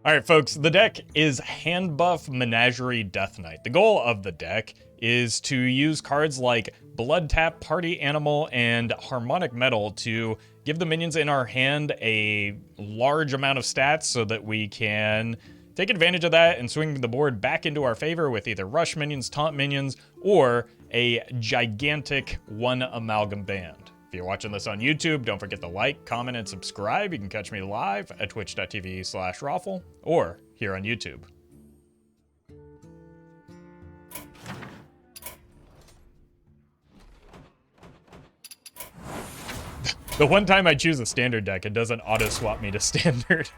Alright folks, the deck is Handbuff Menagerie Death Knight. The goal of the deck is to use cards like Blood Tap, Party Animal, and Harmonic Metal to give the minions in our hand a large amount of stats so that we can take advantage of that and swing the board back into our favor with either rush minions, taunt minions, or a gigantic One-Amalgam Band. If you're watching this on YouTube, don't forget to like, comment, and subscribe. You can catch me live at twitch.tv/Roffle or here on YouTube. The one time I choose a standard deck, it doesn't auto-swap me to standard.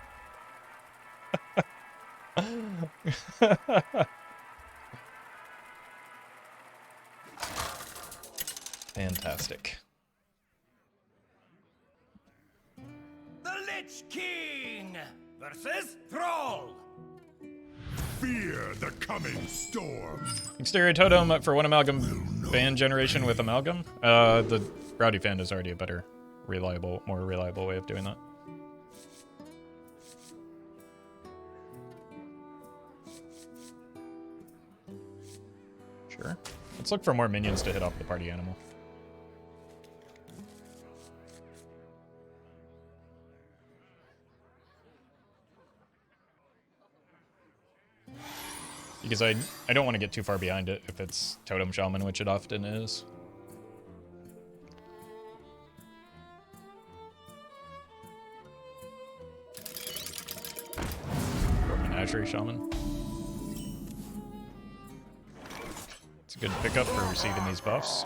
Fantastic. The Lich King versus Thrall. Fear the coming storm. Exterior totem for One-Amalgam Band generation with Amalgam. The Rowdy Fan is already a better, more reliable way of doing that. Sure. Let's look for more minions to hit off the party animal. Because I don't want to get too far behind it if it's Totem Shaman, which it often is. Or Menagerie Shaman. It's a good pickup for receiving these buffs.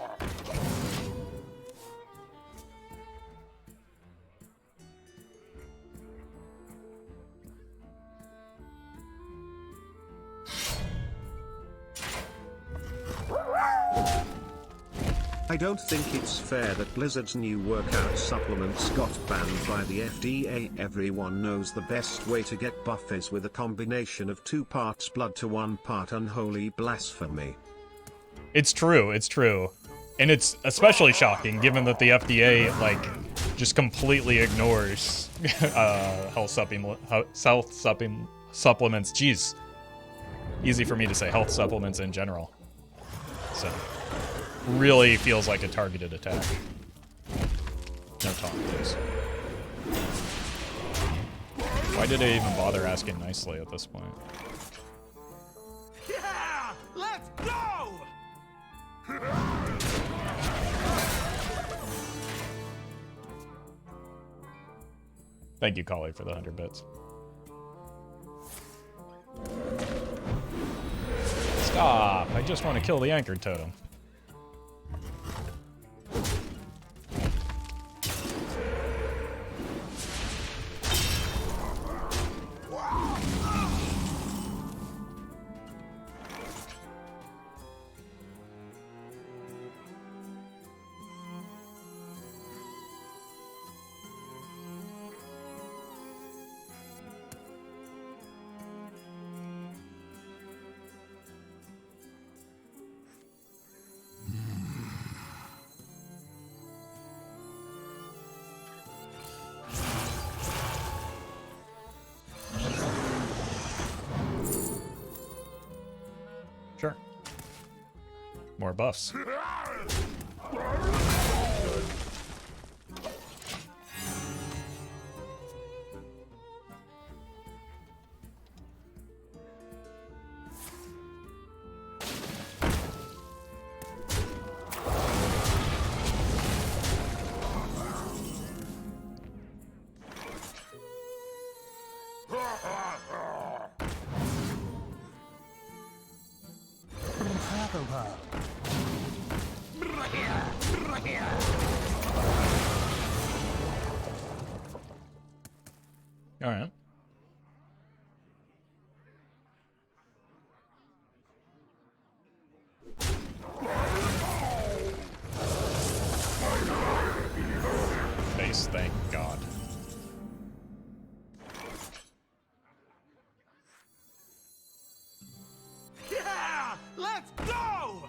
I don't think it's fair that Blizzard's new workout supplements got banned by the FDA. Everyone knows the best way to get buff is with a combination of 2 parts blood to 1 part unholy blasphemy. It's true, it's true. And it's especially shocking given that the FDA, like, just completely ignores health supplements. Jeez. Easy for me to say, health supplements in general. So, really feels like a targeted attack. No taunt, please. Why did I even bother asking nicely at this point? Yeah, let's go! Thank you, Collie, for the 100 bits. Stop! I just want to kill the anchored totem. Sure. More buffs. All right. Base, thank God. Yeah, let's go!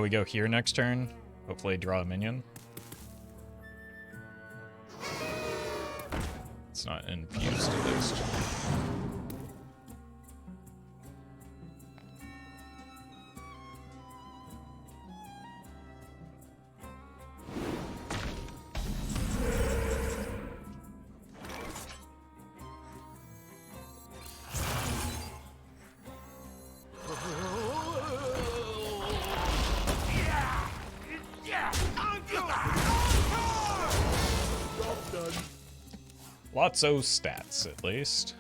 We go here next turn. Hopefully draw a minion. It's not infused at least. Lots of stats, at least.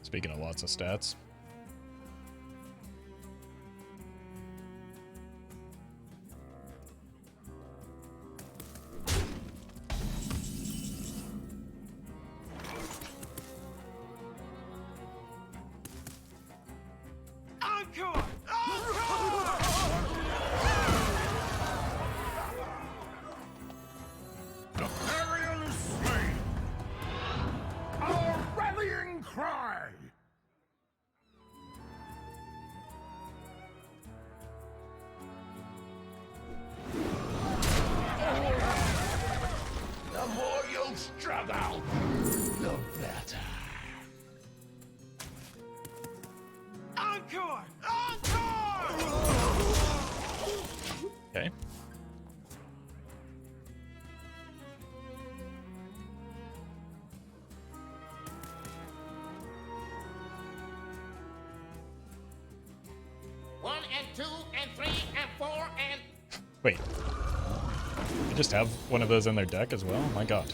Speaking of lots of stats. Okay. One and two and three and four and... Wait. They just have one of those in their deck as well? My god.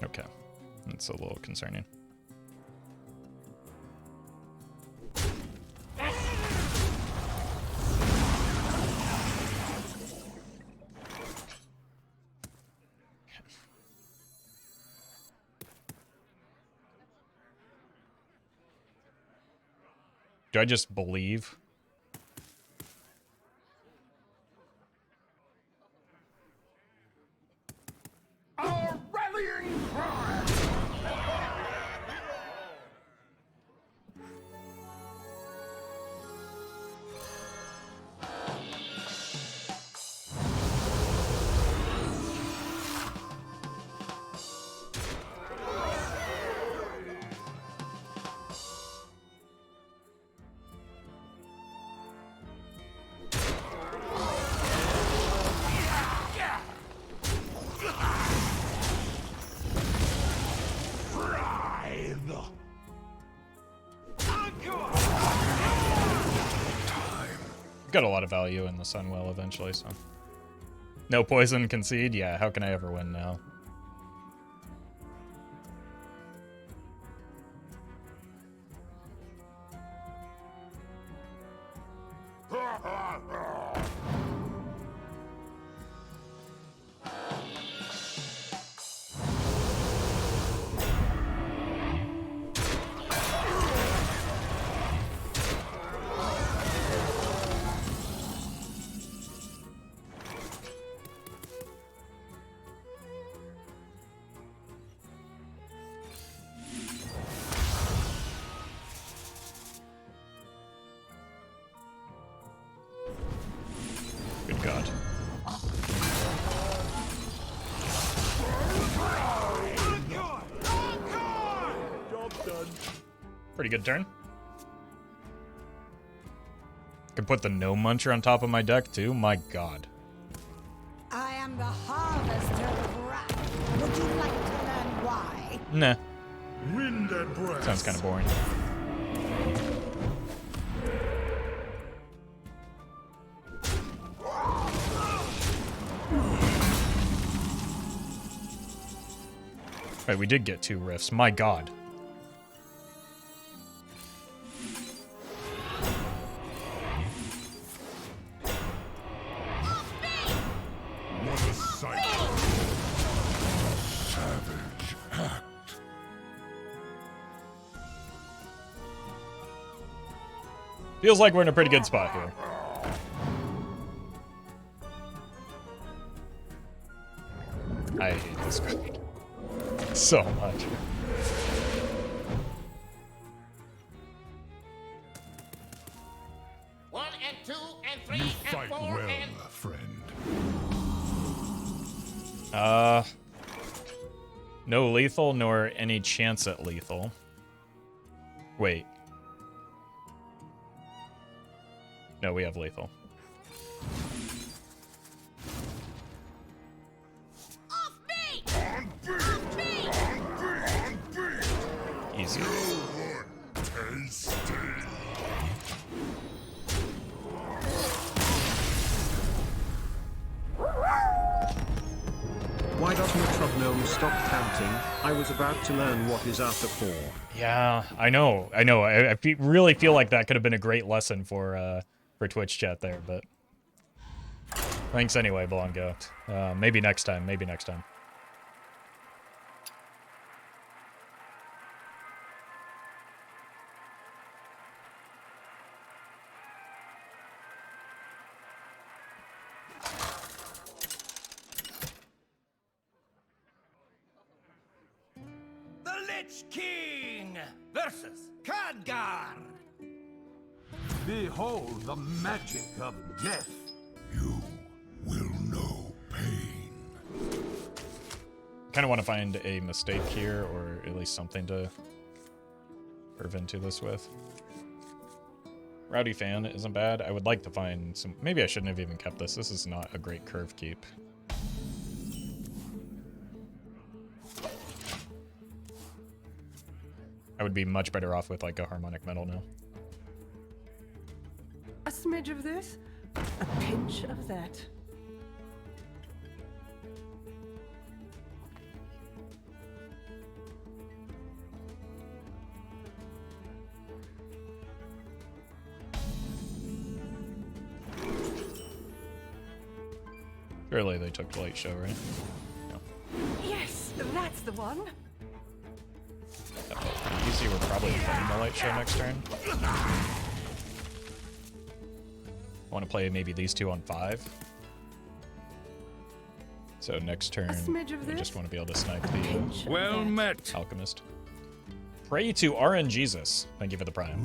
Okay. That's a little concerning. Do I just believe? Our rallying cry! Got a lot of value in the Sunwell eventually, so. No poison, concede? Yeah, how can I ever win now? Good god. Pretty good turn. Can put the Gnome Muncher on top of my deck too? My god. I am the harvester of wrath. Would you like to learn why? Nah. Wind and breath. Sounds kind of boring. Right, we did get 2 rifts. My god. Feels like we're in a pretty good spot here. I hate this card so much. One and two and three You and fight four well, and friend. No lethal nor any chance at lethal. Wait. No, we have lethal. Off me! Off me! Easy. Tasty. Why does Metrov Gnome stop counting? I was about to learn what is after 4. Yeah, I know. Really feel like that could have been a great lesson for Twitch chat there, but thanks anyway, Blonde Goat. Maybe next time. Maybe next time. The Lich King versus Khadgar. Behold the magic of death. You will know pain. Kind of want to find a mistake here, or at least something to curve into this with. Rowdy Fan isn't bad. I would like to find some... Maybe I shouldn't have even kept this. This is not a great curve keep. I would be much better off with like a Harmonic Metal now. A smidge of this, a pinch of that. Surely they took the light show, right? Yes, that's the one. That felt pretty easy. We're probably playing the light show next turn. I want to play maybe these two on 5. So next turn, smidge of we just this, want to be able to snipe the Pinch of Well that. met. Alchemist. Pray to RNGesus. Thank you for the prime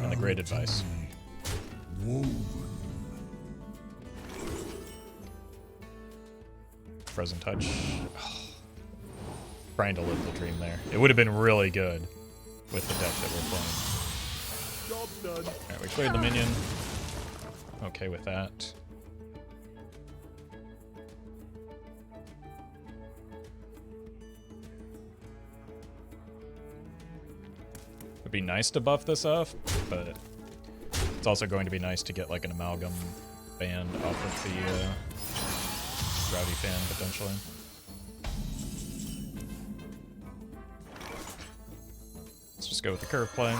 and the great advice. Woven. Frozen Touch. Trying to live the dream there. It would have been really good with the deck that we're playing. Alright, we cleared the minion. Okay with that. Would be nice to buff this up, but it's also going to be nice to get like an Amalgam Band off of the Rowdy Fan potentially. Let's just go with the curve play.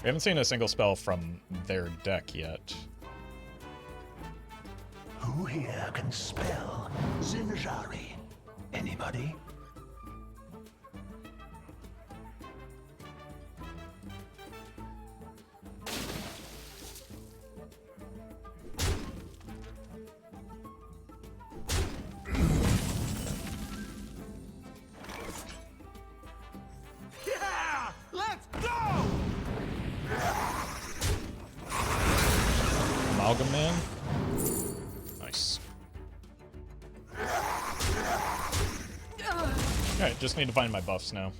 We haven't seen a single spell from their deck yet. Who here can spell Zinjari? Anybody? Yeah! Let's go! Amalgam Man. Nice. Alright, just need to find my buffs now.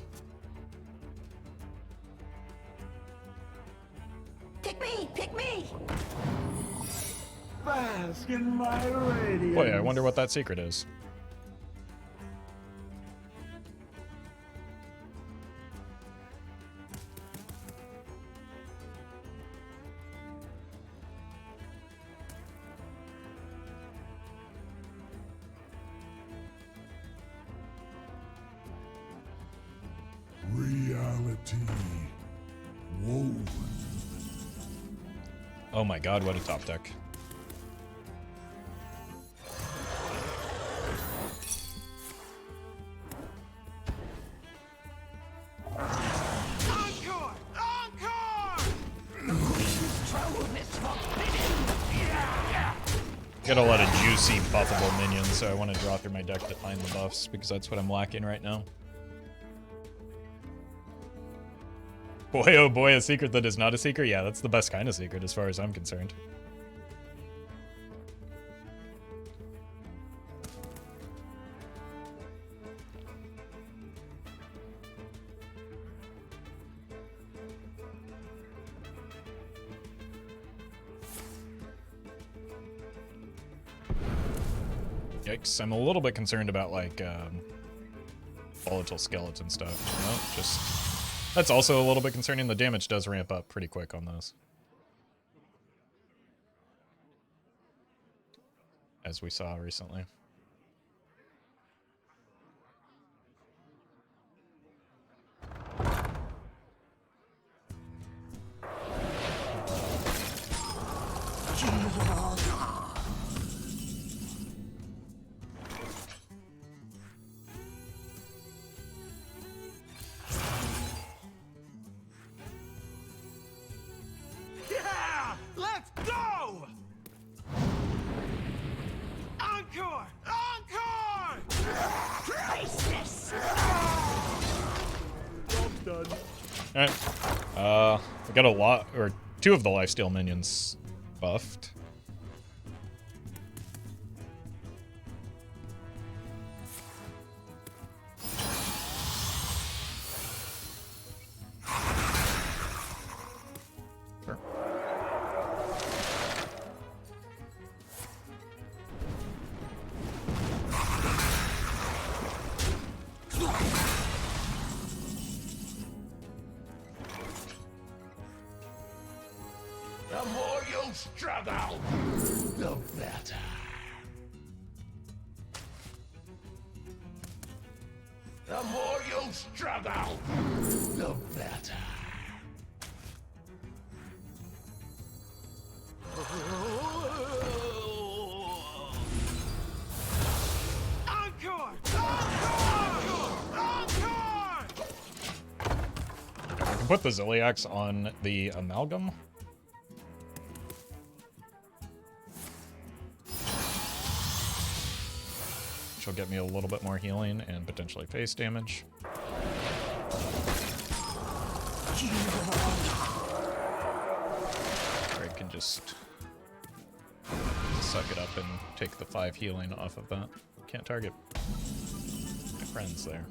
Pick me! Pick me! Bask in my radiance. Boy, I wonder what that secret is. Reality. Woven. Oh my god, what a top deck. Got a lot of juicy buffable minions, so I want to draw through my deck to find the buffs, because that's what I'm lacking right now. Boy, oh boy, a secret that is not a secret? Yeah, that's the best kind of secret as far as I'm concerned. Yikes, I'm a little bit concerned about, like, volatile skeleton stuff. No, just... That's also a little bit concerning. The damage does ramp up pretty quick on those. As we saw recently. Yeah! Let's go! Encore! Encore! Crisis! Done. Alright. We got a lot, or 2 of the lifesteal minions buffed. Sure. The more you struggle, the better. The more you struggle, the better. Encore! Encore! Encore! I can put the Zilliax on the Amalgam. Which will get me a little bit more healing and potentially face damage. Greg can just suck it up and take the 5 healing off of that. Can't target my friends there.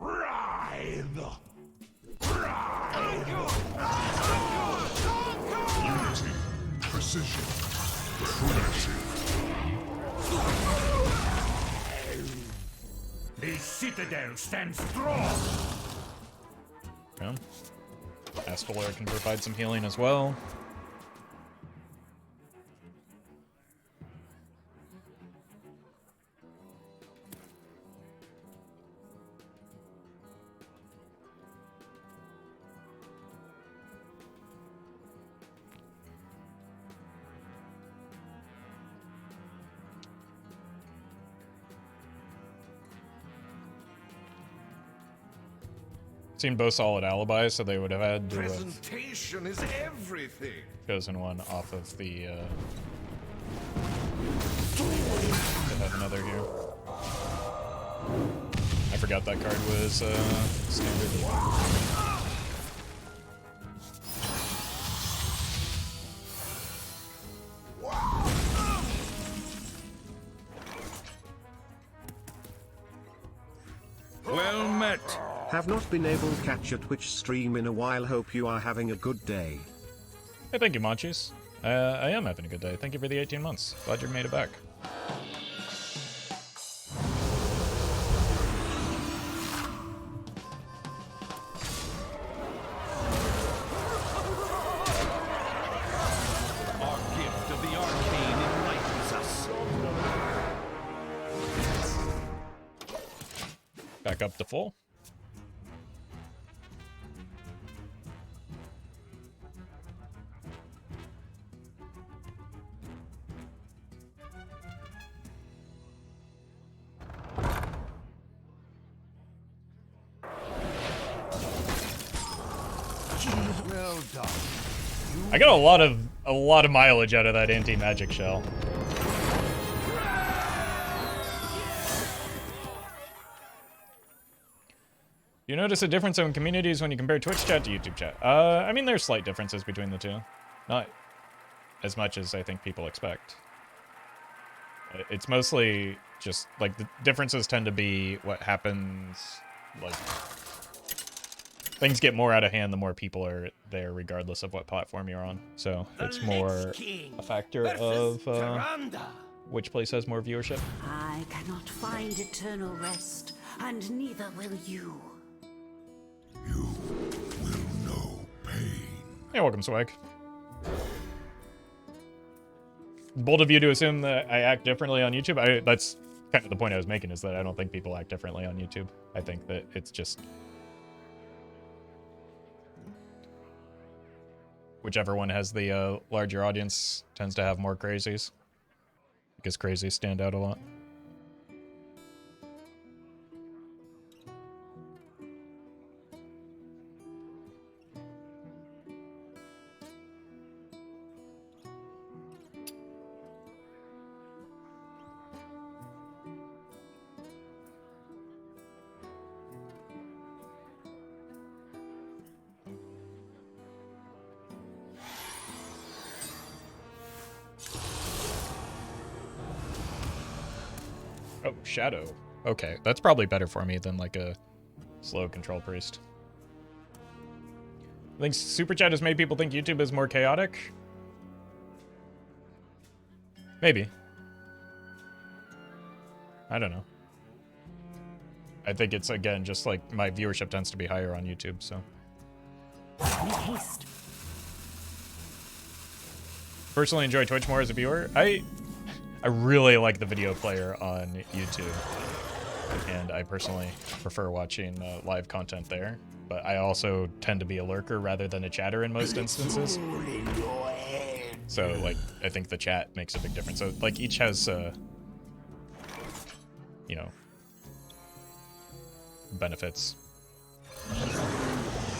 Writhe! Unity, precision, primitive. The citadel stands strong! Yeah. Astalor can provide some healing as well. Seen both solid alibis, so they would have had to have Presentation is everything. chosen one off of the. Could have another here. I forgot that card was standard. Well met. Have not been able to catch a Twitch stream in a while. Hope you are having a good day. Hey, thank you, Munchies. I am having a good day. Thank you for the 18 months. Glad you made it back. Our gift of the arcane enlightens us. Back up to full. Well done. I got a lot of a lot of mileage out of that anti-magic shell. You notice a difference in communities when you compare Twitch chat to YouTube chat? I mean, there's slight differences between the two. Not as much as I think people expect. It's mostly just, like, the differences tend to be what happens, like, things get more out of hand the more people are there, regardless of what platform you're on. So it's more a factor of which place has more viewership. I cannot find eternal rest, and neither will you. You will know pain. Yeah, welcome, Swag. Bold of you to assume that I act differently on YouTube. That's kind of the point I was making, is that I don't think people act differently on YouTube. I think that it's just whichever one has the larger audience tends to have more crazies, because crazies stand out a lot. Oh, Shadow. Okay, that's probably better for me than like a slow control priest. I think Super Chat has made people think YouTube is more chaotic. Maybe. I don't know. I think it's, again, just like my viewership tends to be higher on YouTube, so. Make haste. Personally enjoy Twitch more as a viewer. I really like the video player on YouTube, and I personally prefer watching live content there, but I also tend to be a lurker rather than a chatter in most instances. So, like, I think the chat makes a big difference. So, like, each has, you know, benefits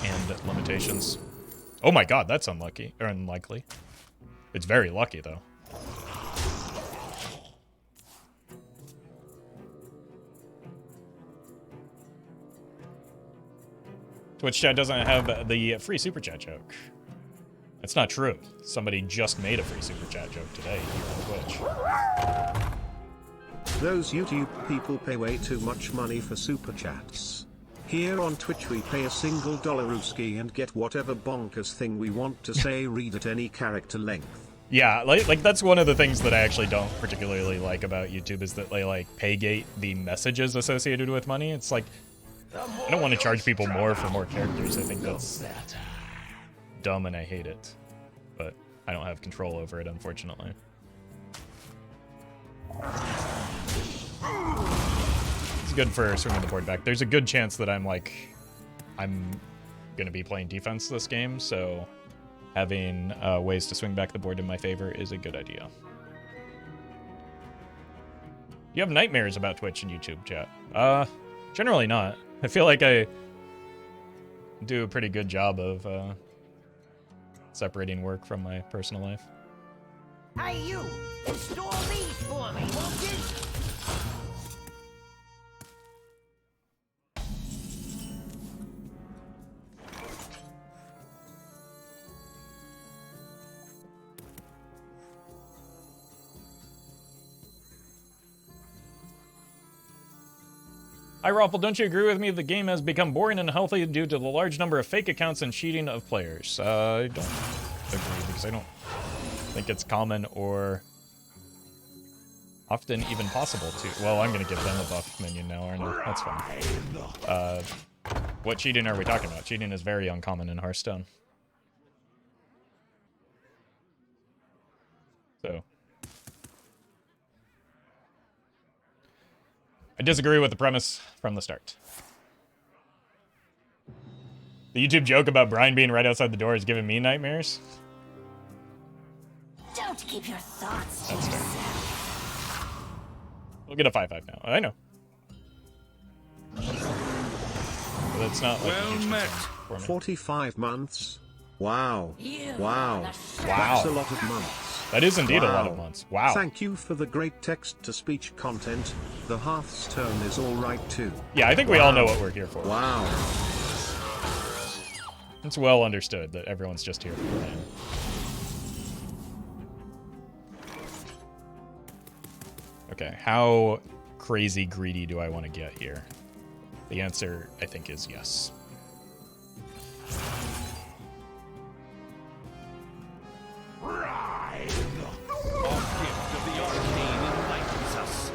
and limitations. Oh my god, that's unlucky, or unlikely. It's very lucky, though. Twitch chat doesn't have the free super chat joke. That's not true. Somebody just made a free super chat joke today here on Twitch. Those YouTube people pay way too much money for super chats. Here on Twitch we pay $1 Rooski and get whatever bonkers thing we want to say read at any character length. Yeah, like that's one of the things that I actually don't particularly like about YouTube, is that they like paygate the messages associated with money. It's like, I don't want to charge people more for more characters. I think that's dumb and I hate it. But I don't have control over it, unfortunately. It's good for swinging the board back. There's a good chance that I'm going to be playing defense this game, so having ways to swing back the board in my favor is a good idea. You have nightmares about Twitch and YouTube chat? Generally not. I feel like I do a pretty good job of separating work from my personal life. Hey, you! Install these for me, won't you? Hi, Roffle, don't you agree with me the game has become boring and unhealthy due to the large number of fake accounts and cheating of players? I don't agree, because I don't think it's common or often even possible to... Well, I'm going to give them a buff minion now, aren't I? That's fine. What cheating are we talking about? Cheating is very uncommon in Hearthstone. So... I disagree with the premise from the start. The YouTube joke about Brian being right outside the door is giving me nightmares. Don't keep your thoughts to That's fair. yourself. We'll get a 5/5 now. I know. But that's not like Well a huge met. concern for me. 45 months. Wow. You Wow. are the That's Wow. a lot of months. That is indeed a lot of Wow. months. Wow. Thank you for the great text-to-speech content. The Hearthstone is alright too. Yeah, I think we all know what we're here for. Wow. It's well understood that everyone's just here for the land. Okay, how crazy greedy do I want to get here? The answer, I think, is yes. Our gift of the arcane enlightens us.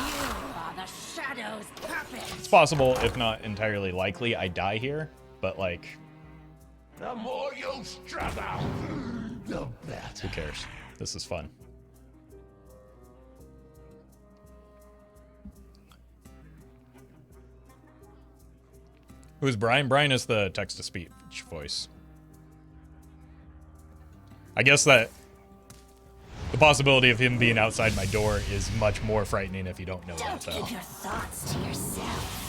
You are the shadow's puppet. It's possible, if not entirely likely, I die here, but like, The more you struggle, the better. who cares? This is fun. Who's Brian? Brian is the text-to-speech voice. I guess that the possibility of him being outside my door is much more frightening if you don't know that, Don't though. keep your thoughts to yourself.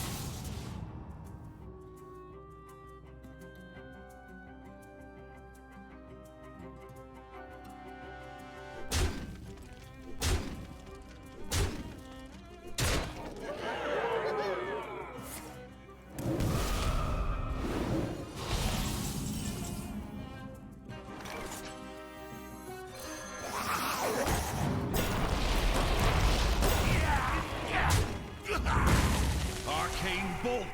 Arcane bolt.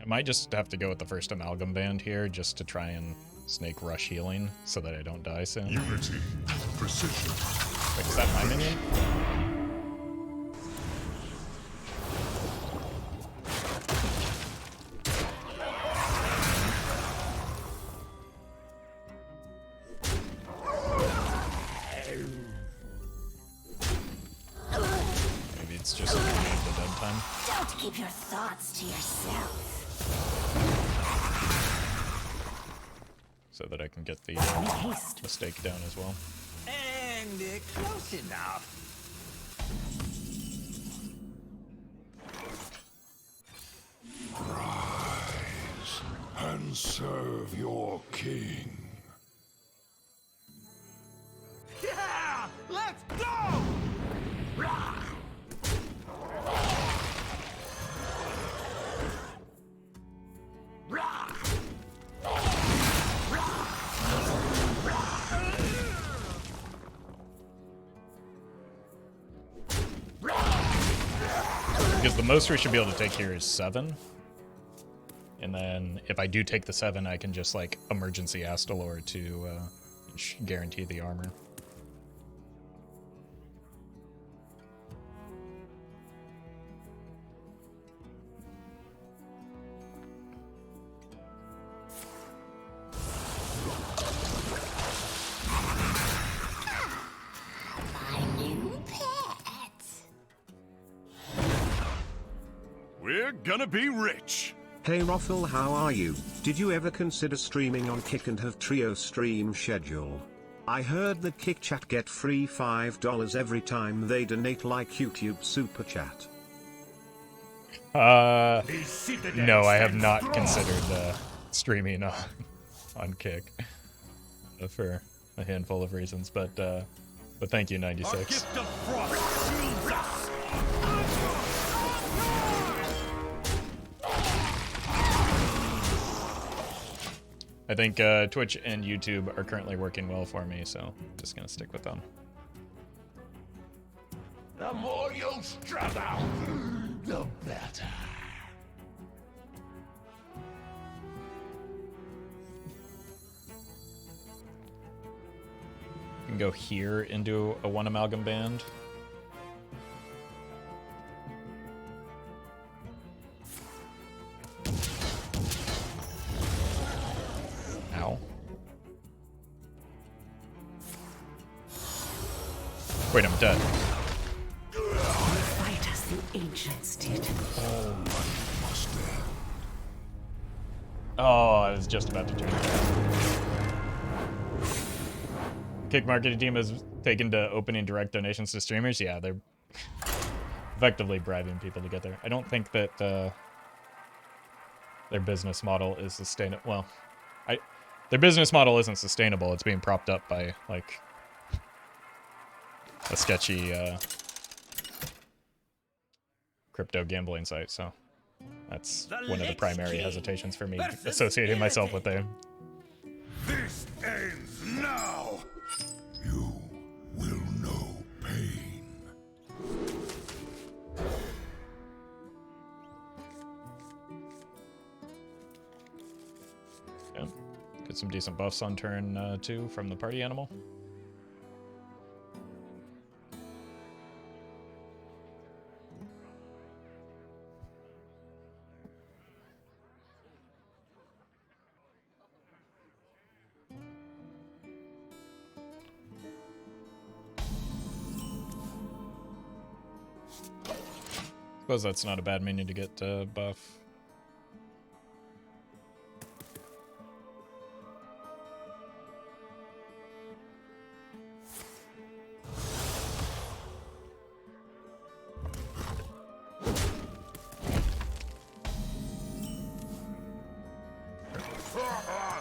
I might just have to go with the first Amalgam Band here just to try and snake rush healing so that I don't die soon. Wait, Unity. Precision. is that my minion? Maybe it's just the dead time. Don't keep your thoughts to yourself. So that I can get the Haste. mistake down as well. And close enough. Rise and serve your king. Yeah! Let's go! Because the most we should be able to take here is 7. And then if I do take the 7, I can just like emergency Astalor to guarantee the armor. My new pet. We're gonna be rich. Hey Roffle, how are you? Did you ever consider streaming on Kick and have trio stream schedule? I heard that Kick Chat get free $5 every time they donate like YouTube Super Chat. No, I have not considered streaming on Kick for a handful of reasons, but thank you, Our 96. gift of frost shields us. I think Twitch and YouTube are currently working well for me, so I'm just gonna stick with them. The more you struggle, the better. You can go here into a One-Amalgam Band. Ow. Patience, dear. All money must end. Oh, I was just about to turn it down. Kick marketing team has taken to opening direct donations to streamers. Yeah, they're effectively bribing people to get there. I don't think that their business model is sustainable. Well, their business model isn't sustainable. It's being propped up by, like, a sketchy crypto gambling site, so that's one of the primary hesitations for me associating myself with them. This ends now. You will know pain. Yeah. Get some decent buffs on turn 2 from the party animal. Suppose that's not a bad minion to get buff.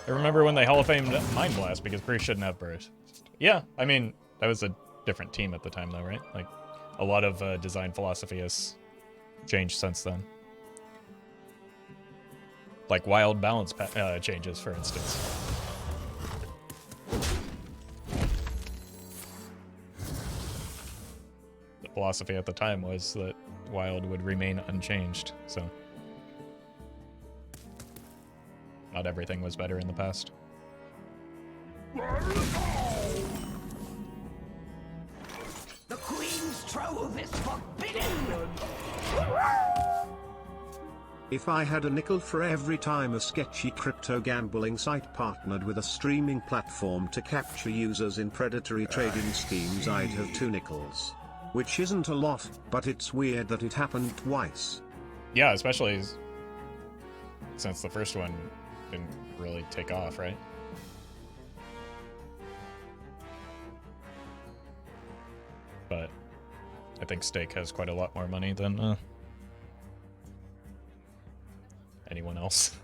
I remember when they Hall of Famed Mind Blast because Priest shouldn't have burst. Yeah, I mean, that was a different team at the time though, right? Like, a lot of design philosophy has changed since then. Like wild balance changes, for instance. The philosophy at the time was that wild would remain unchanged, so not everything was better in the past. The Queen's trove is forbidden! If I had a nickel for every time a sketchy crypto gambling site partnered with a streaming platform to capture users in predatory trading schemes, I'd have 2 nickels. Which isn't a lot, but it's weird that it happened twice. Yeah, especially since the first one didn't really take off, right? But I think Stake has quite a lot more money than anyone else.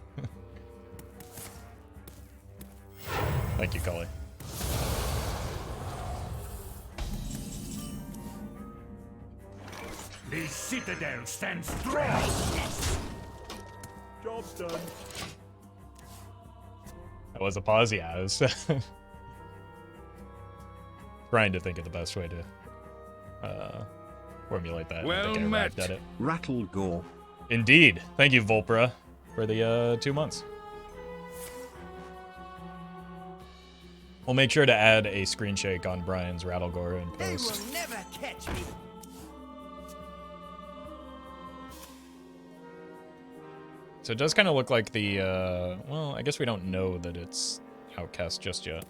Thank you, Cully. The citadel stands strong. Job's done. That was a pause, yeah. I was trying to think of the best way to formulate that. Well I think I arrived met. at it. Rattle gore. Indeed. Thank you, Volpra, for the 2 months. We'll make sure to add a screen shake on Brian's Rattlegore in They post. will never catch me. So it does kind of look like the, well, I guess we don't know that it's Outcast just yet.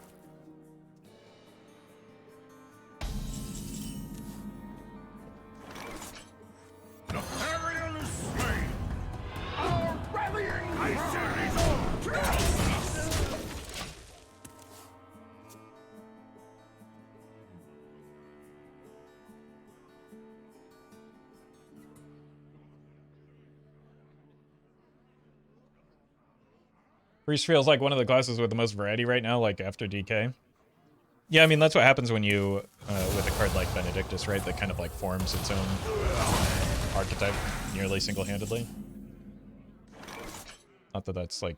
Napoleon is slain. Our rallying cry is on. Priest feels like one of the classes with the most variety right now, like after DK. Yeah, I mean, that's what happens when you, with a card like Benedictus, right? That kind of like forms its own archetype nearly single-handedly. Not that that's like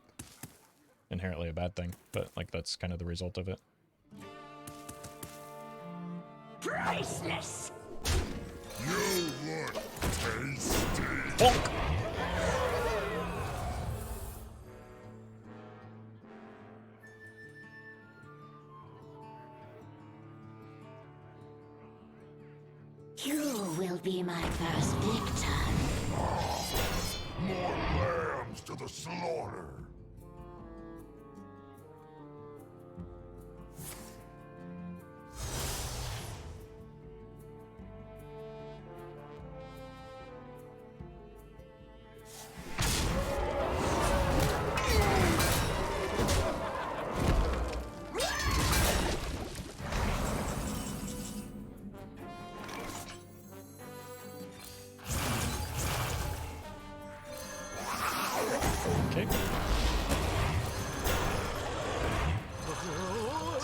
inherently a bad thing, but like that's kind of the result of it. Priceless! You look tasty. Bonk! You will be my first victim. More lambs to the slaughter.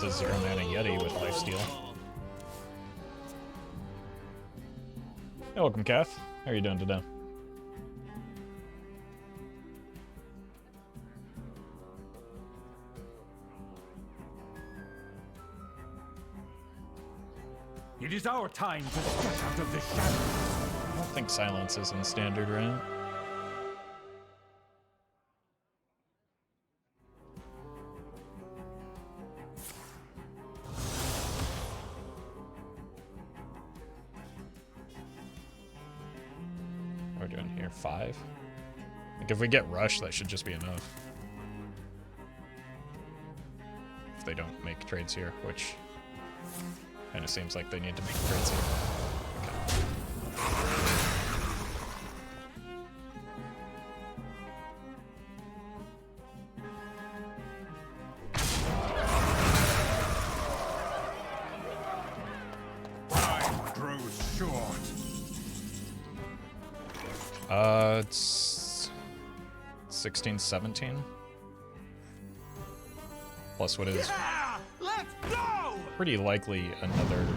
a 0-mana Yeti with lifesteal. Hey, welcome, Kath. How are you doing today? It is our time to step out of the shadows. I don't think silence is in standard, right? What are we doing here? 5? Like, if we get rush, that should just be enough. If they don't make trades here, which kind of seems like they need to make trades here. Time grows short. It's 16, 17. Plus what is Yeah, let's go! pretty likely another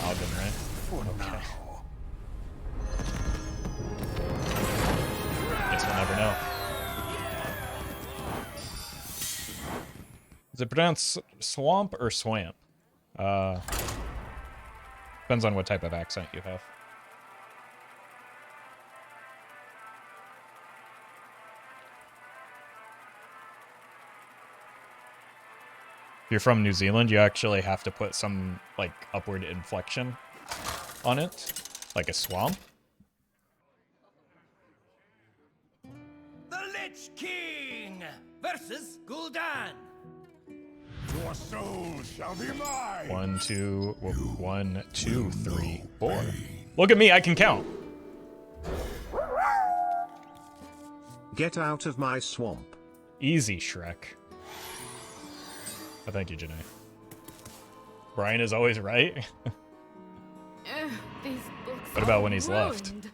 Amalgam, right? Okay. Guess we'll never know. Is it pronounced swamp or swamp? Depends on what type of accent you have. If you're from New Zealand, you actually have to put some, like, upward inflection on it, like a swamp. The Lich King versus Gul'dan. Your soul shall be mine. 1, 2, 1, 2, 3, 4. Look at me, I can count. Get out of my swamp. Easy, Shrek. Oh, thank you, Janae. Brian is always right. These books What about are when he's left? ruined.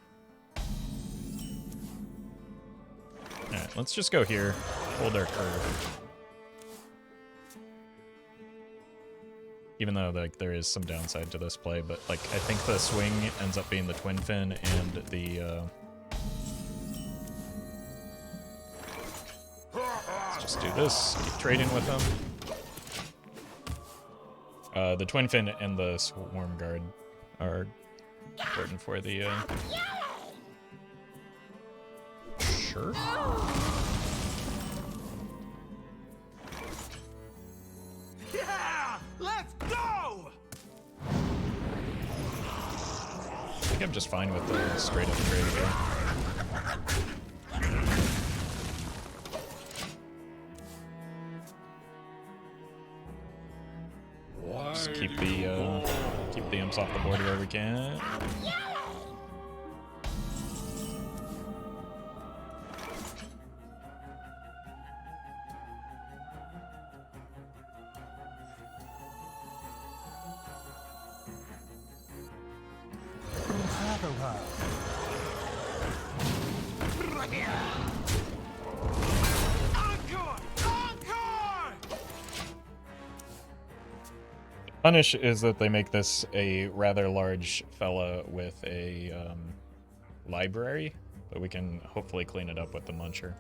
Alright, let's just go here. Hold our curve. Even though, like, there is some downside to this play, but, like, I think the swing ends up being the Twin Fin and the, Let's just do this. Keep trading with them. The Twin Fin and the Swarmguard are important for the, Sure. Yeah, let's go! I think I'm just fine with the straight up trade here. Just keep the imps off the board where we can. Punish is that they make this a rather large fella with a library, but we can hopefully clean it up with the Muncher.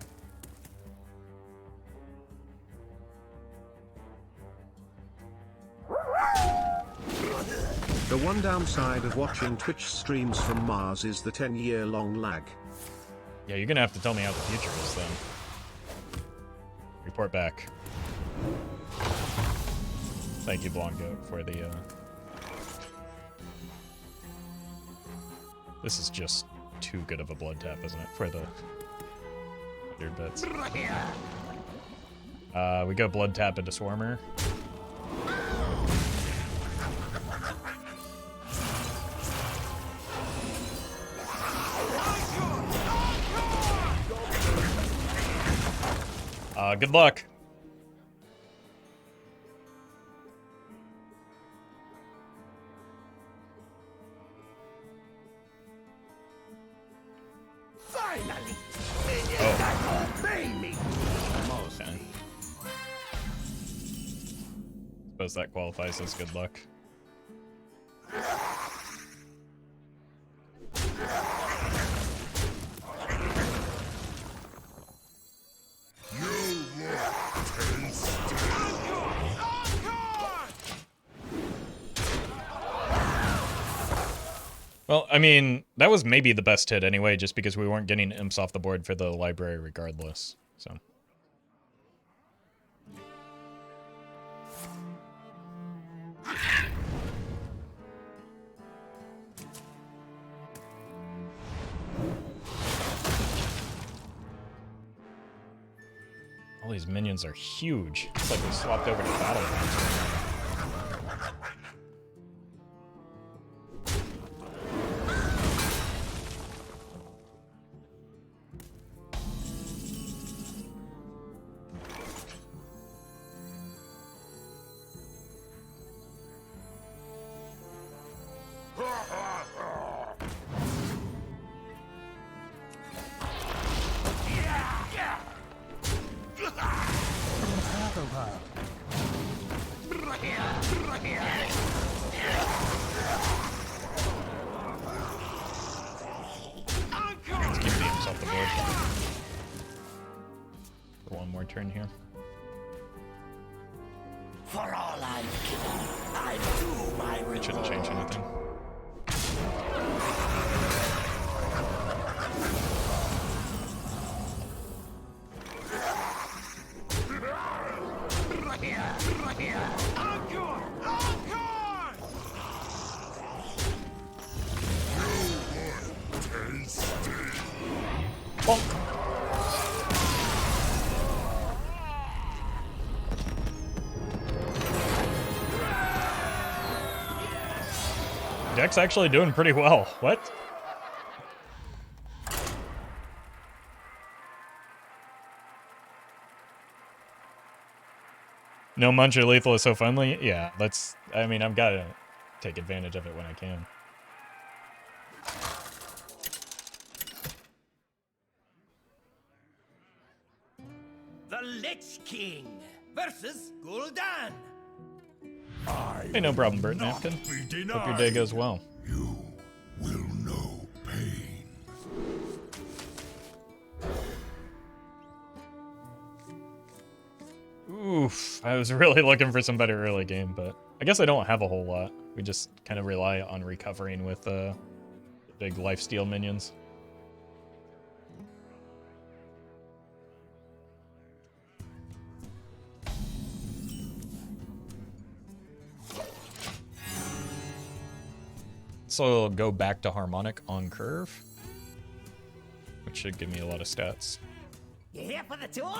The one downside of watching Twitch streams from Mars is the 10-year-long lag. Yeah, you're gonna have to tell me how the future is then. Report back. Thank you, Blanco, for the, This is just too good of a blood tap, isn't it, for the 100 bits. We go blood tap into Swarmer. Good luck. Finally! Oh. Obey me! Okay. Suppose that qualifies as good luck. Well, I mean, that was maybe the best hit anyway, just because we weren't getting imps off the board for the library regardless, so. All these minions are huge. It's like we swapped over to Battlegrounds. Turn here. For all I've given, I do my reward. It shouldn't change anything. Bonk. Deck's actually doing pretty well. What? Gnome Muncher lethal is so friendly? Yeah, that's... I mean, I've got to take advantage of it when I can. The Lich King versus Gul'dan. Hey, no problem, Bert Napkin. Hope your day goes well. You will know pain. Oof, I was really looking for some better early game, but I guess I don't have a whole lot. We just kind of rely on recovering with the big lifesteal minions. So I'll go back to Harmonic on curve, which should give me a lot of stats. You here for the tour?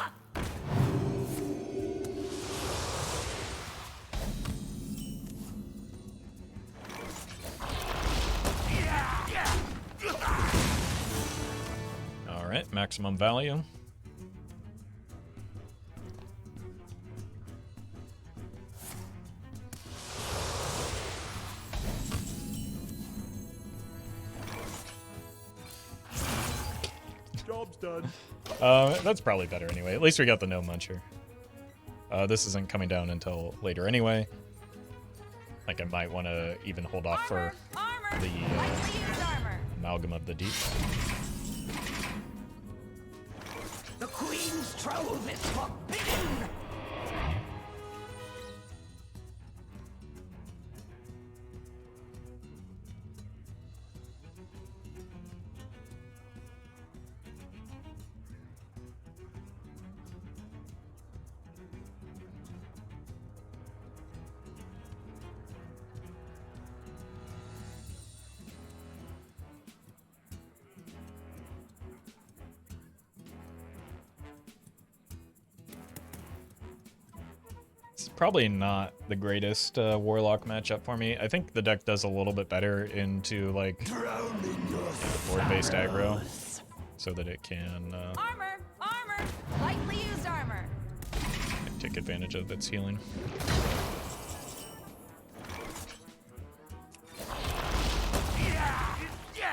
Alright, maximum value. Job's done. That's probably better anyway. At least we got the Gnome Muncher. This isn't coming down until later anyway. Like I might want to even hold off for the Amalgam of the Deep. The Queen's trove is forbidden! Probably not the greatest Warlock matchup for me. I think the deck does a little bit better into like board-based aggro, so that it can Armor! Lightly used armor. take advantage of its healing.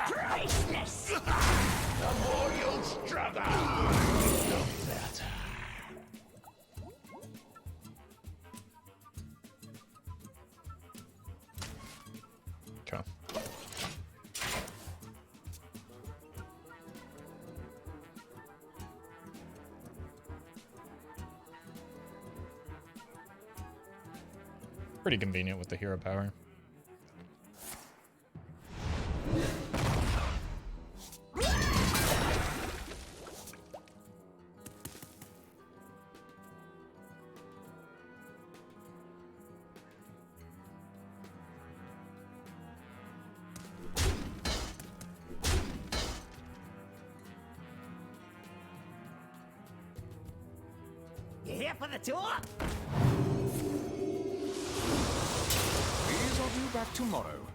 Priceless! The more you'll struggle, the better. Okay. Pretty convenient with the hero power. You here for the tour? Please, I'll be back tomorrow.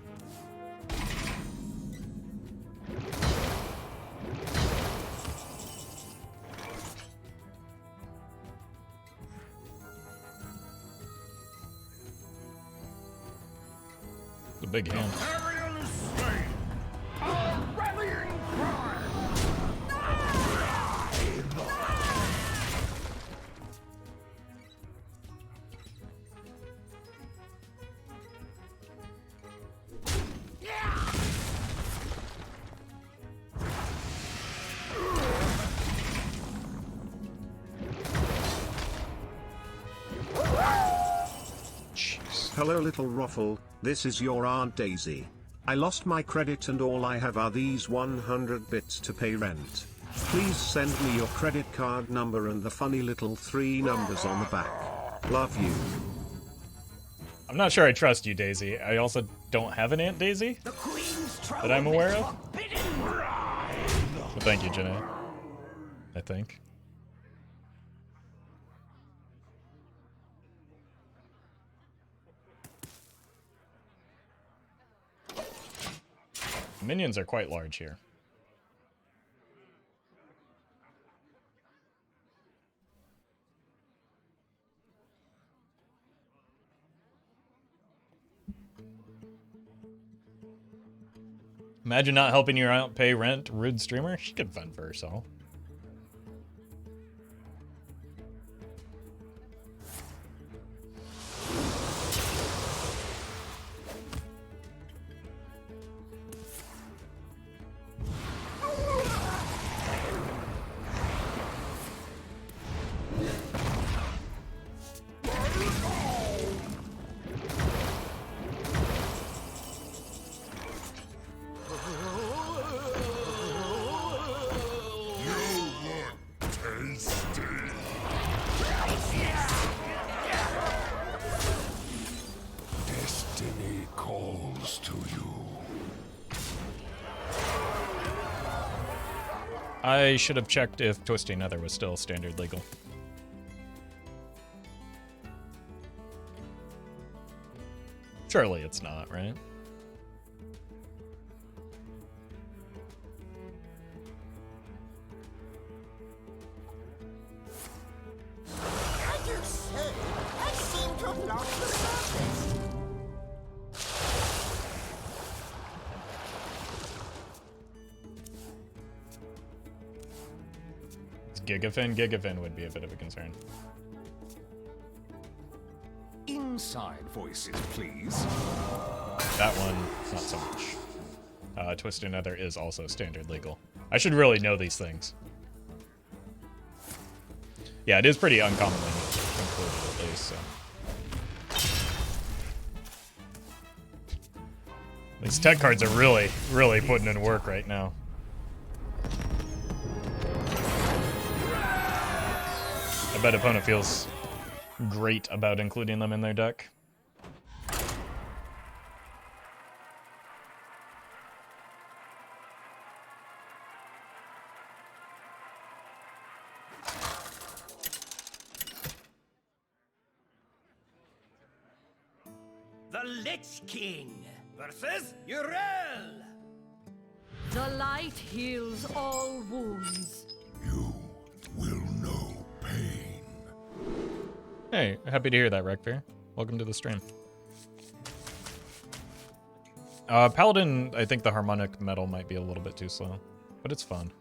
The big hand. Ariel is slain. Our rallying cry. Hello little Roffle, this is your Aunt Daisy. I lost my credit and all I have are these 100 bits to pay rent. Please send me your credit card number and the funny little 3 numbers on the back. Love you. I'm not sure I trust you, Daisy. I also don't have an Aunt Daisy The Queen's throne that I'm aware is of. forbidden. But thank you, Janae. I think. Minions are quite large here. Imagine not helping your aunt pay rent, rude streamer. She could fend for herself. Destiny calls to you. I should have checked if Twisting Nether was still standard legal. Surely it's not, right? As you say, I seem to have lost the surface. It's Gigafin. Gigafin would be a bit of a concern. Inside voices, please. That one, not so much. Twisted Nether is also standard legal. I should really know these things. Yeah, it is pretty uncommonly included at least, so. These tech cards are really putting in work right now. I bet opponent feels great about including them in their deck. The Lich King versus Uriel. The light heals all wounds. You will know pain. Hey, happy to hear that, Rekfair. Welcome to the stream. Paladin, I think the Harmonic Metal might be a little bit too slow, but it's fun.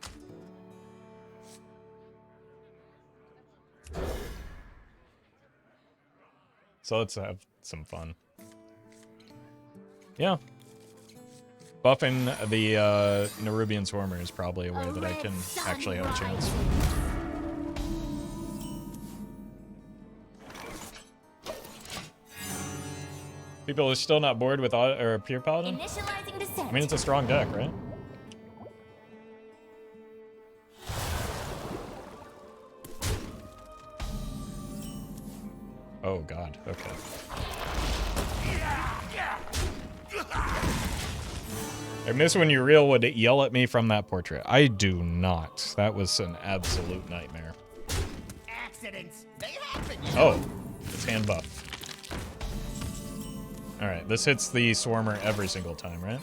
So let's have some fun. Yeah. Buffing the Nerubian Swarmer is probably a way that I can actually have a chance. People are still not bored with Pure Paladin? Initializing descent. I mean, it's a strong deck, right? Oh god, okay. I miss when Uriel would yell at me from that portrait. I do not. That was an absolute nightmare. Accidents, they happen. Oh, it's hand buff. Alright, this hits the Swarmer every single time, right?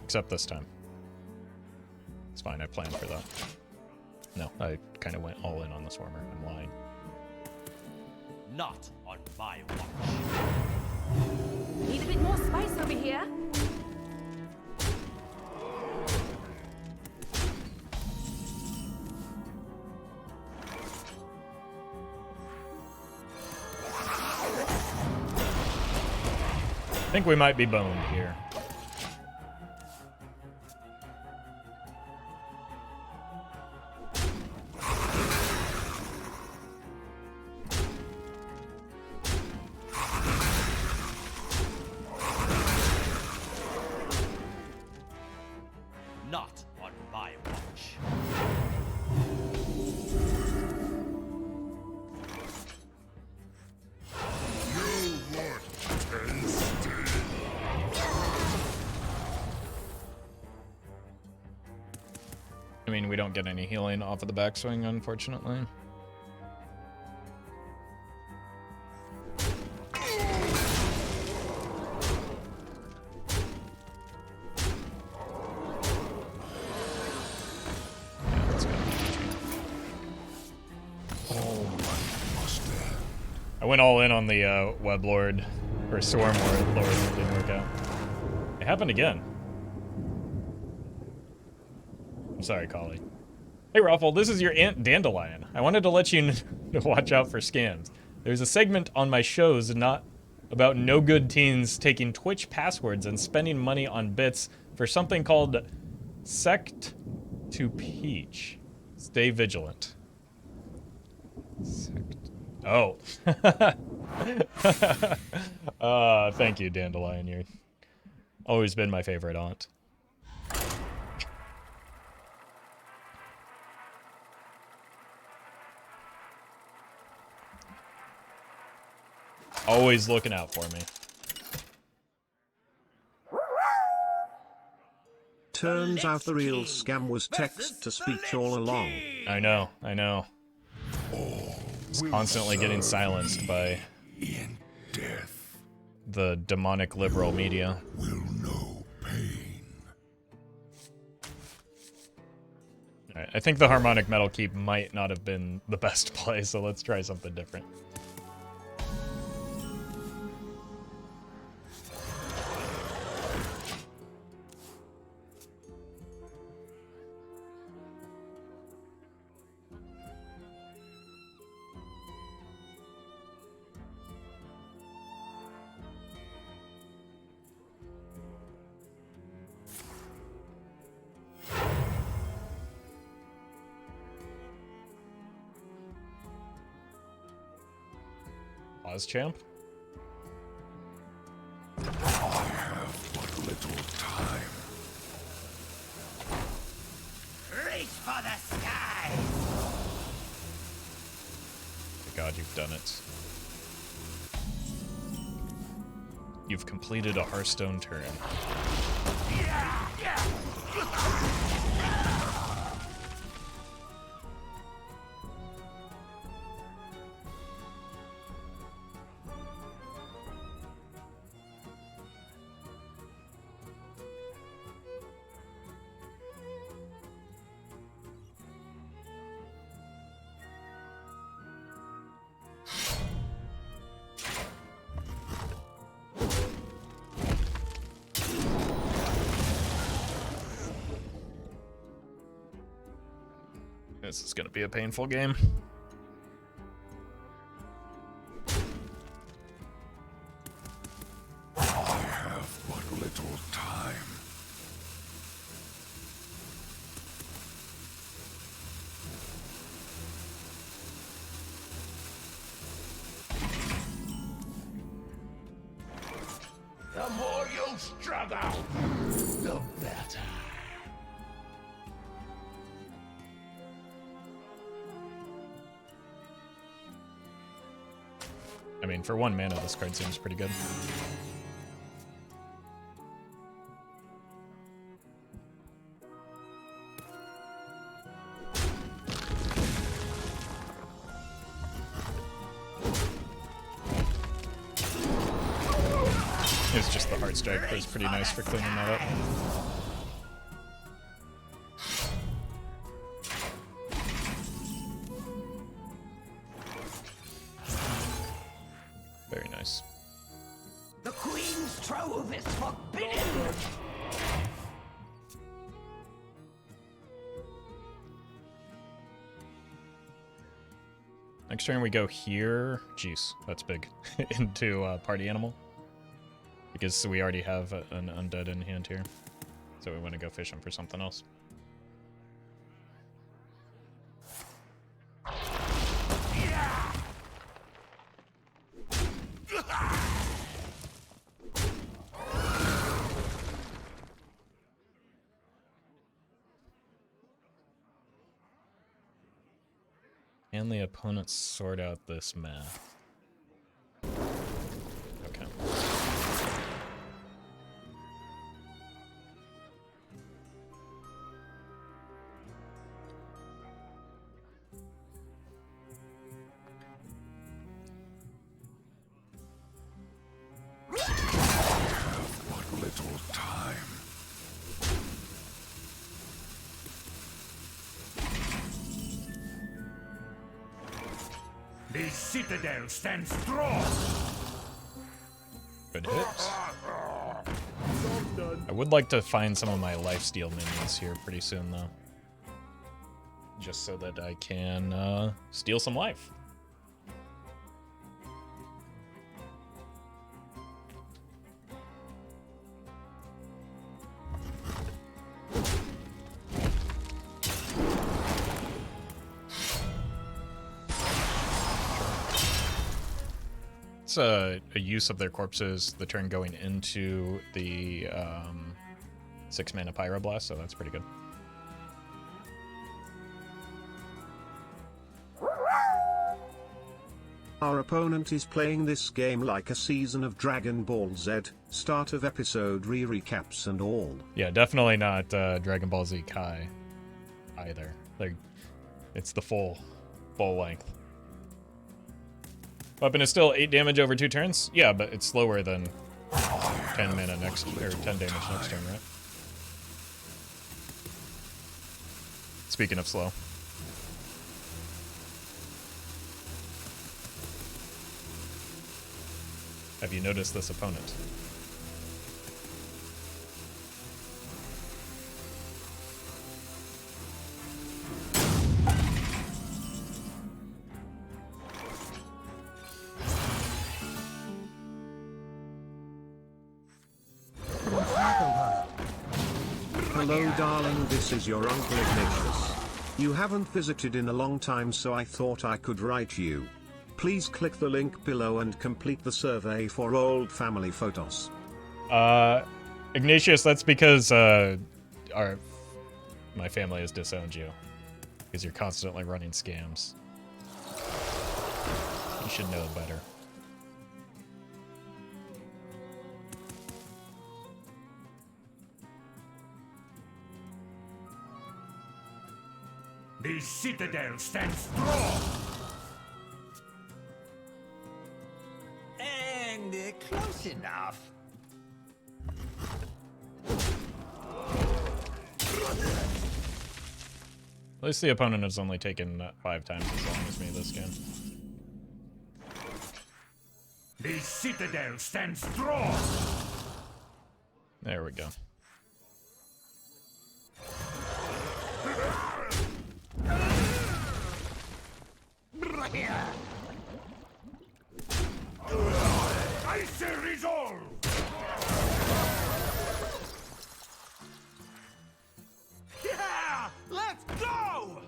Except this time. It's fine, I planned for that. No, I kind of went all in on the Swarmer. I'm lying. Not on my watch. Need a bit more spice over here. I think we might be boned here. Not on my watch. I mean, we don't get any healing off of the backswing, unfortunately. I went all in on the Weblord, or Swarmlord, Lord, it didn't work out. It happened again. I'm sorry, Collie. Hey, Roffle, this is your Aunt Dandelion. I wanted to let you to watch out for scams. There's a segment on my shows about no good teens taking Twitch passwords and spending money on bits for something called Sect to Peach. Stay vigilant. Sect. Oh. Thank you, Dandelion. You're always been my favorite aunt. Always looking out for me. Turns out the real scam was text-to-speech all along. I know, I know. It's constantly getting silenced by In death the demonic liberal media. will know pain. Alright, I think the Harmonic Metal keep might not have been the best play, so let's try something different. Champ. I have but little time. Reach for the skies. God, you've done it. You've completed a Hearthstone turn. This is gonna be a painful game. I have but little time. The more you struggle, the better. I mean, for 1 mana, this card seems pretty good. It's just the Heart Strike that's pretty nice for cleaning that up. Very nice. The Queen's trove is forbidden! Next turn we go here. Jeez, that's big. Into Party Animal. Because we already have an undead in hand here. So we want to go fishing for something else. Can the opponent sort out this math? Okay. What little time. The citadel stands strong. Good hit. I would like to find some of my lifesteal minions here pretty soon, though. Just so that I can steal some life. It's a use of their corpses the turn going into the 6-mana Pyroblast, so that's pretty good. Our opponent is playing this game like a season of Dragon Ball Z, start of episode recaps and all. Yeah, definitely not Dragon Ball Z Kai either. Like, it's the full length. Weapon is still 8 damage over 2 turns? Yeah, but it's slower than 10 mana next, or 10 damage next turn, right? Speaking of slow. Have you noticed this opponent? Hello darling, this is your Uncle Ignatius. You haven't visited in a long time, so I thought I could write you. Please click the link below and complete the survey for old family photos. Ignatius, that's because my family has disowned you. Because you're constantly running scams. You should know better. The citadel stands strong. And close enough. At least the opponent has only taken 5 times as long as me this game. The citadel stands strong. There we go. Icy resolve. Yeah! Let's go!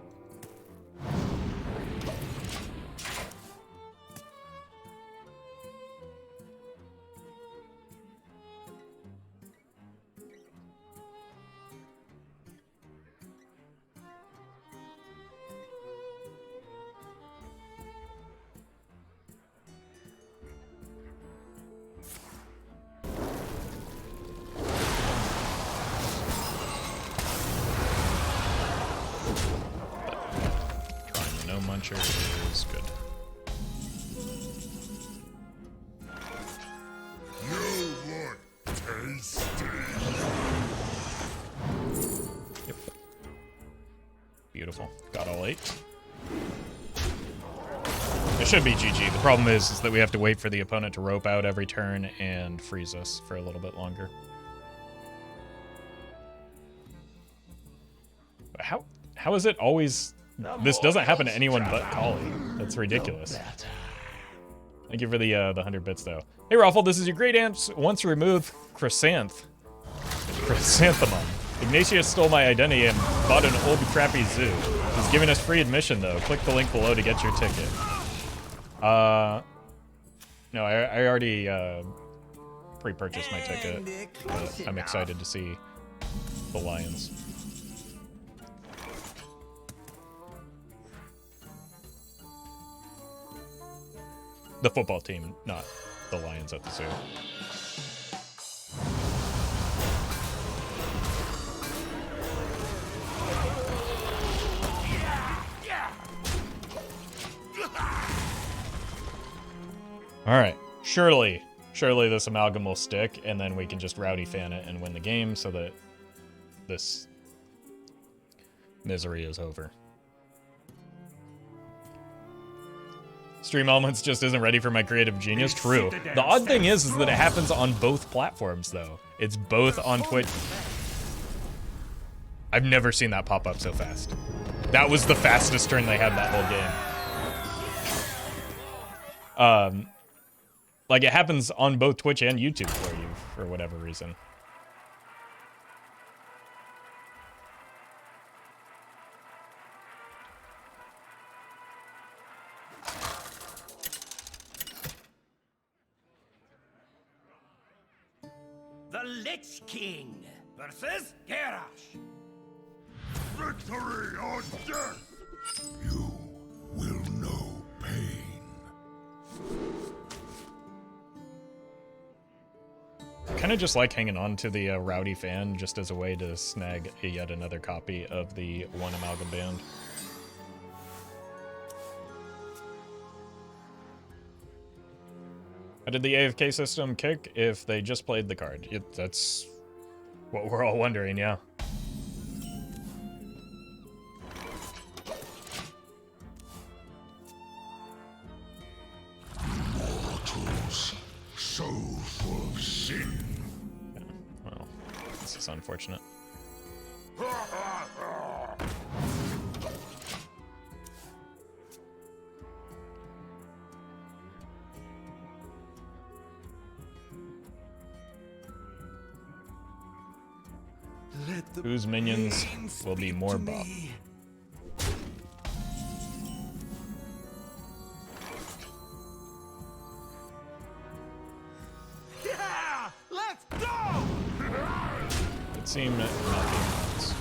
Muncher is good. You look tasty. Yep. Beautiful. Got all 8. It should be GG. The problem is that we have to wait for the opponent to rope out every turn and freeze us for a little bit longer. How is it always... This doesn't happen to anyone but Kali. That's ridiculous. Thank you for the 100 bits, though. Hey, Roffle, this is your great aunt's once removed chrysanthemum. Ignatius stole my identity and bought an old crappy zoo. He's giving us free admission, though. Click the link below to get your ticket. No, I already pre-purchased my ticket, but I'm excited to see the Lions. The football team, not the Lions at the zoo. All right, surely this amalgam will stick, and then we can just Rowdy Fan it and win the game so that this misery is over. Stream Elements just isn't ready for my creative genius. True. The odd thing is that it happens on both platforms, though. It's both on Twitch. I've never seen that pop up so fast. That was the fastest turn they had that whole game. Like, it happens on both Twitch and YouTube for you, for whatever reason. The Lich King versus Garrosh. Victory or death! You will know pain. Kind of just like hanging on to the Rowdy Fan just as a way to snag yet another copy of the One-Amalgam Band. How did the AFK system kick if they just played the card? That's what we're all wondering, yeah. Mortals, so full of sin. Yeah, well, this is unfortunate. Whose minions will be more buff? Yeah, let's go! It seemed not being nice.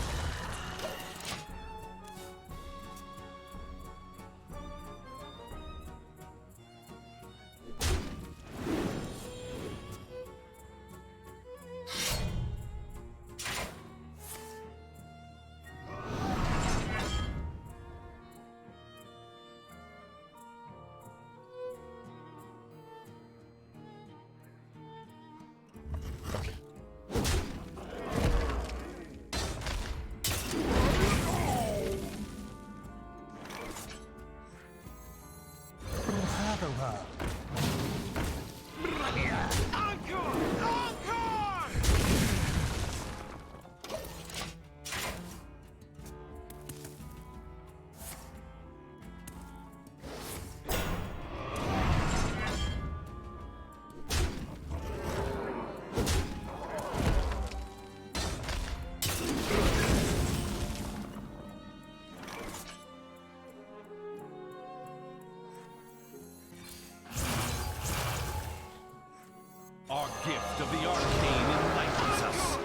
Our gift of the arcane enlightens us.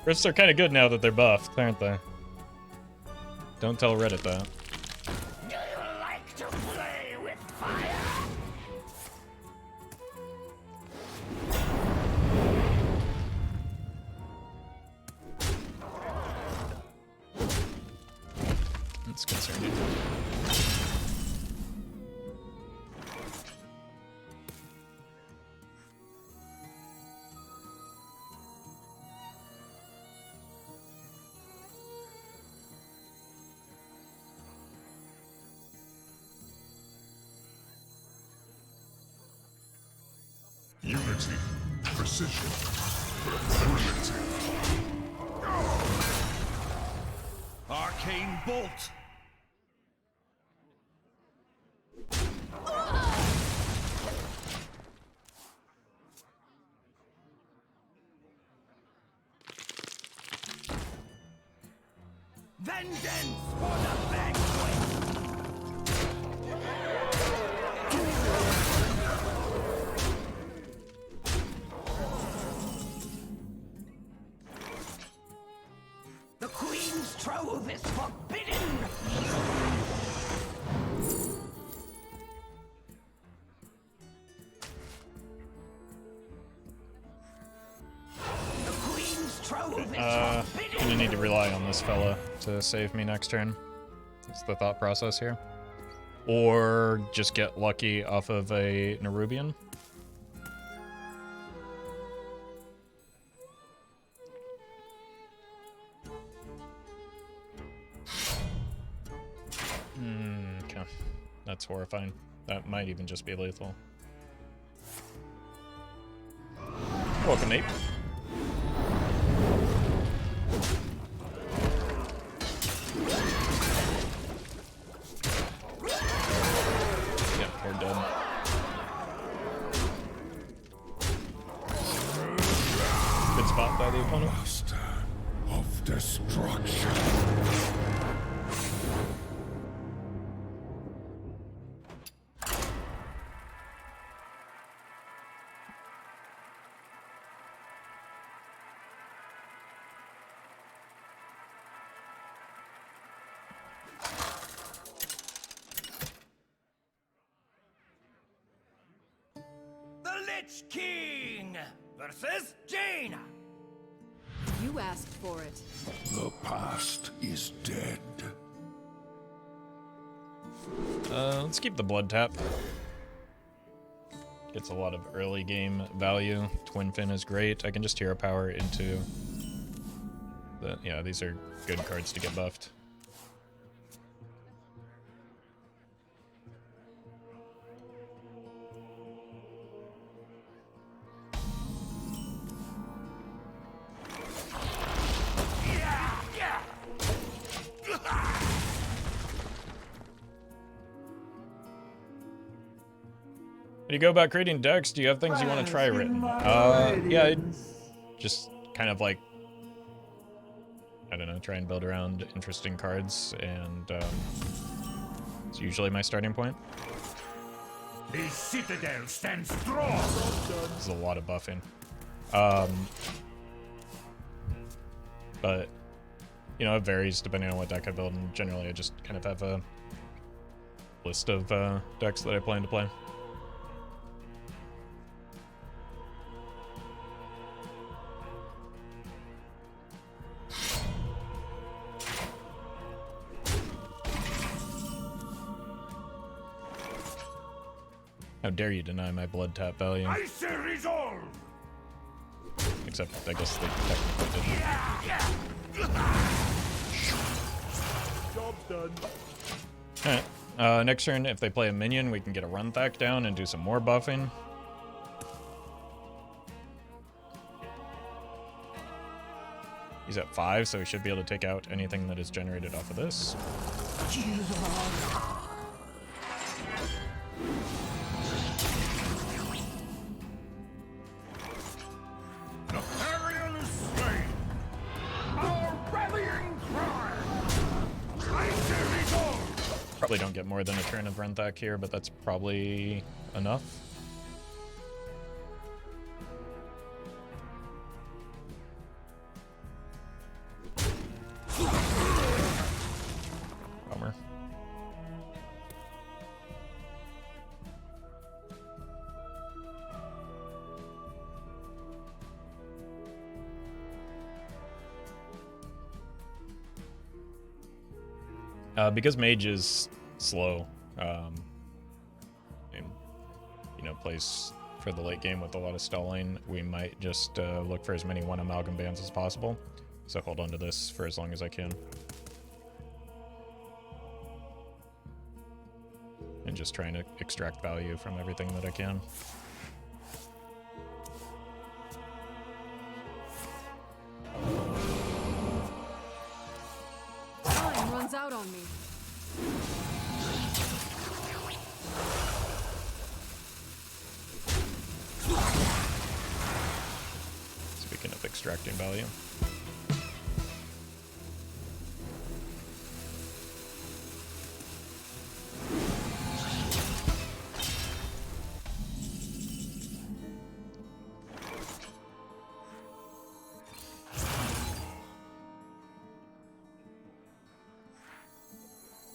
Rifts are kind of good now that they're buffed, aren't they? Don't tell Reddit that. Do you like to play with fire? concerning. Unity, precision, primitive. Arcane bolt. Vengeance for the vanquished. The Queen's trove is forbidden! The Queen's trove is forbidden! Gonna need to rely on this fella to save me next turn. That's the thought process here. Or just get lucky off of a Nerubian. Okay. That's horrifying. That might even just be lethal. Welcome, Nate. Yep, we're dead. Good spot by the opponent. Master of destruction. The Lich King versus Jaina. You asked for it. The past is dead. Let's keep the blood tap. Gets a lot of early game value. Twin Fin is great. I can just hero power into the... Yeah, these are good cards to get buffed. When you go about creating decks, do you have things you want to try written? Yeah, just kind of like, I don't know, try and build around interesting cards, and it's usually my starting point. The Citadel stands strong. There's a lot of buffing. But, you know, it varies depending on what deck I build, and generally I just kind of have a list of decks that I plan to play. How dare you deny my blood tap value? I say resolve. Except, I guess they technically did. Job's done. Alright, next turn, if they play a minion, we can get a Runthak down and do some more buffing. He's at 5, so he should be able to take out anything that is generated off of this. Carrion is slain. Our rallying cry. I say resolve. Probably don't get more than a turn of Runthak here, but that's probably enough. Bummer. Because Mage is slow, and, you know, plays for the late game with a lot of stalling, we might just look for as many One-Amalgam Bands as possible. So hold on to this for as long as I can. And just trying to extract value from everything that I can. Time runs out on me. Speaking of extracting value.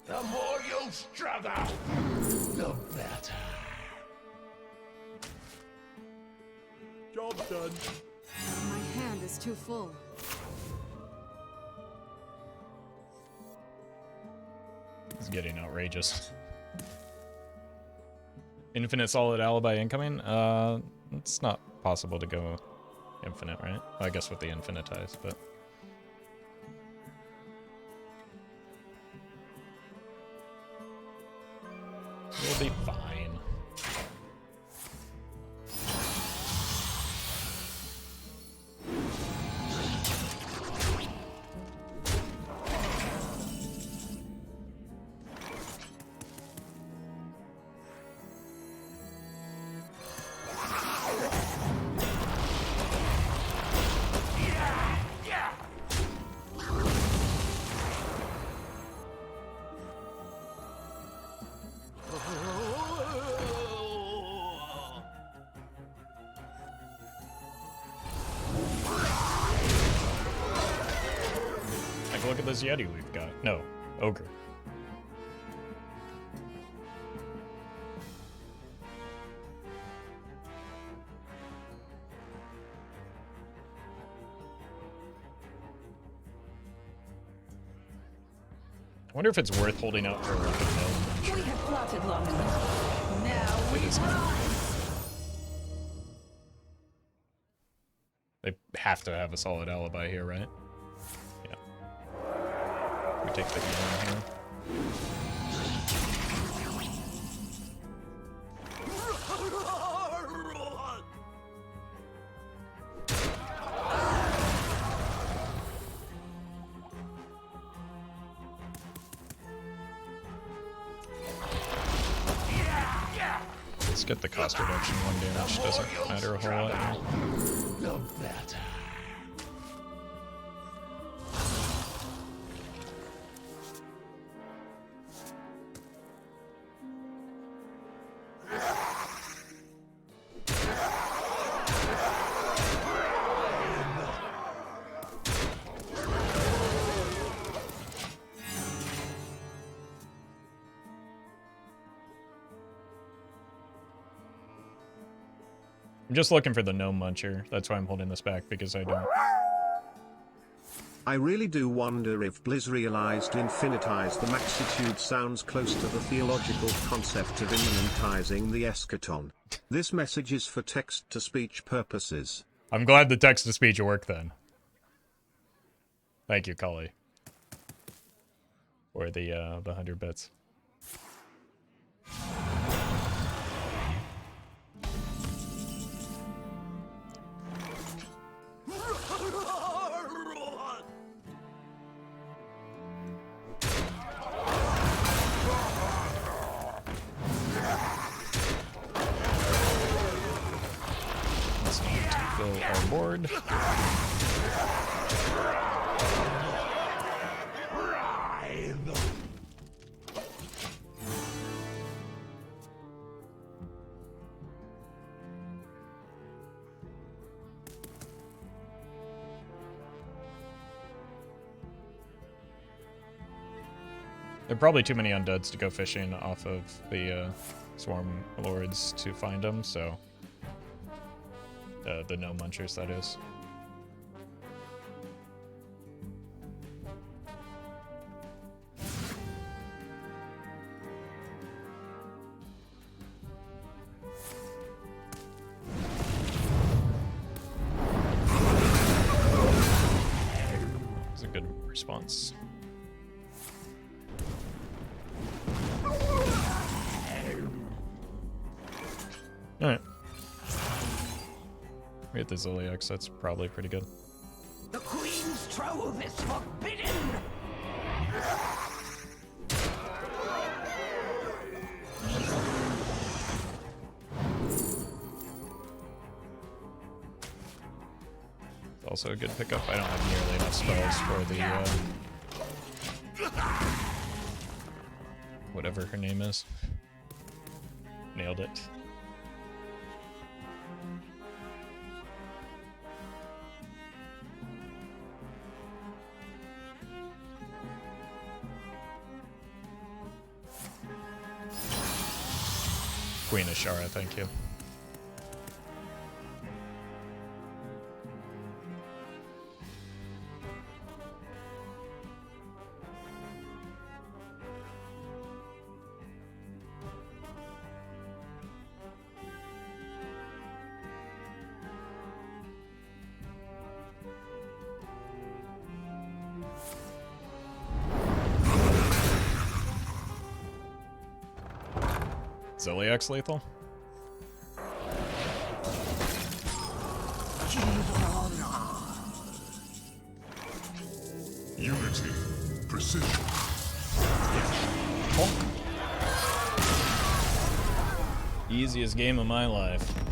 The more you struggle, the better. Job done. My hand is too full. It's getting outrageous. Infinite solid alibi incoming? It's not possible to go infinite, right? Well, I guess with the infinitize, but... we'll be fine. Look at this Yeti we've got. No, Ogre. I wonder if it's worth holding out for like a Gnome We Muncher. have plotted long enough. Now we It is not. rise. They have to have a solid alibi here, right? Yeah. We take the healing here. Let's get the cost reduction. 1 damage doesn't matter a whole lot here. The better. I'm just looking for the Gnome Muncher. That's why I'm holding this back, because I don't... I really do wonder if Blizz realized infinitize the maxitude sounds close to the theological concept of immanentizing the eschaton. This message is for text-to-speech purposes. I'm glad the text-to-speech worked then. Thank you, Cully. For the 100 bits. Let's need to fill our board. There are probably too many undeads to go fishing off of the Swarm Lords to find them, so... the Gnome Munchers, that is. once. Alright. We hit the Zilliax, that's probably pretty good. The Queen's trove is forbidden! Also a good pickup. I don't have nearly enough spells for the whatever her name is. Nailed it. Queen Ashara, thank you. Zilliax lethal? Unity. Precision. Easiest game of my life.